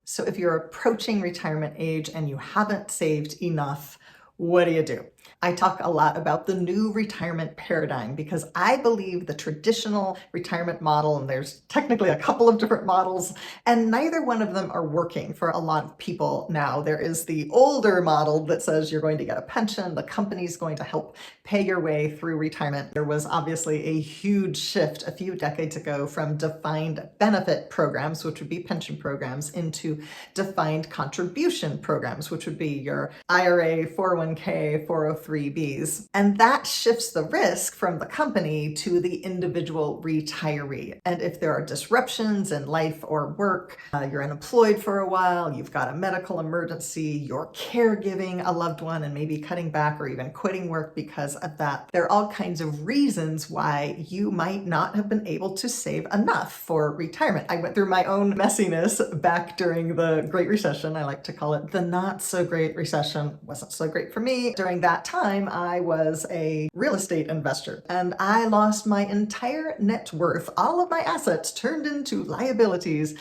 So if you're approaching retirement age and you haven't saved enough, what do you do? I talk a lot about the new retirement paradigm because I believe the traditional retirement model, and there's technically a couple of different models, and neither one of them are working for a lot of people now. There is the older model that says you're going to get a pension, the company's going to help pay your way through retirement. There was obviously a huge shift a few decades ago from defined benefit programs, which would be pension programs, into defined contribution programs, which would be your IRA, 401k, 403bs. And that shifts the risk from the company to the individual retiree. And if there are disruptions in life or work, you're unemployed for a while, you've got a medical emergency, you're caregiving a loved one and maybe cutting back or even quitting work because of that, there are all kinds of reasons why you might not have been able to save enough for retirement. I went through my own messiness back during the Great Recession. I like to call it the not so great recession. Wasn't so great for me. During that time, I was a real estate investor and I lost my entire net worth. All of my assets turned into liabilities.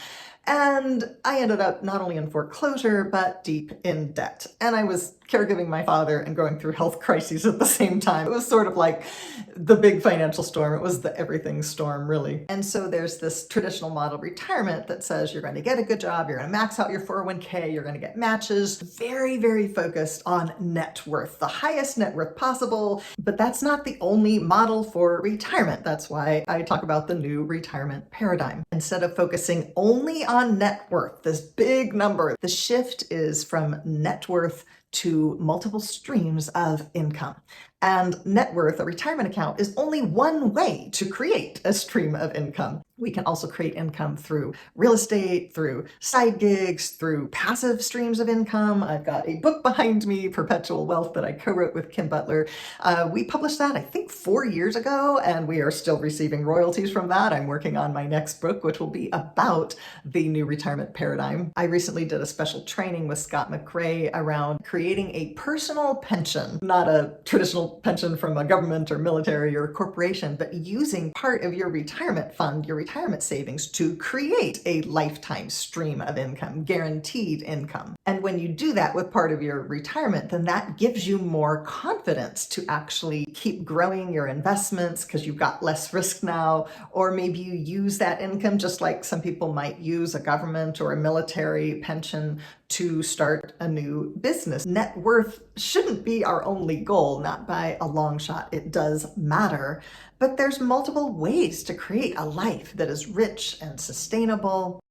And I ended up not only in foreclosure, but deep in debt. And I was caregiving my father and going through health crises at the same time. It was sort of like the big financial storm. It was the everything storm, really. And so there's this traditional model retirement that says you're going to get a good job, you're going to max out your 401k, you're going to get matches. Very, very focused on net worth, the highest net worth possible. But that's not the only model for retirement. That's why I talk about the new retirement paradigm. Instead of focusing only on net worth, this big number, the shift is from net worth to multiple streams of income. And net worth, a retirement account, is only one way to create a stream of income. We can also create income through real estate, through side gigs, through passive streams of income. I've got a book behind me, Perpetual Wealth, that I co-wrote with Kim Butler. We published that, I think, 4 years ago, and we are still receiving royalties from that. I'm working on my next book, which will be about the new retirement paradigm. I recently did a special training with Scott McRae around creating a personal pension, not a traditional pension from a government or military or corporation, but using part of your retirement fund, your retirement savings, to create a lifetime stream of income, guaranteed income. And when you do that with part of your retirement, then that gives you more confidence to actually keep growing your investments because you've got less risk now, or maybe you use that income just like some people might use a government or a military pension to start a new business. Net worth shouldn't be our only goal, not by a long shot. It does matter, but there's multiple ways to create a life that is rich and sustainable.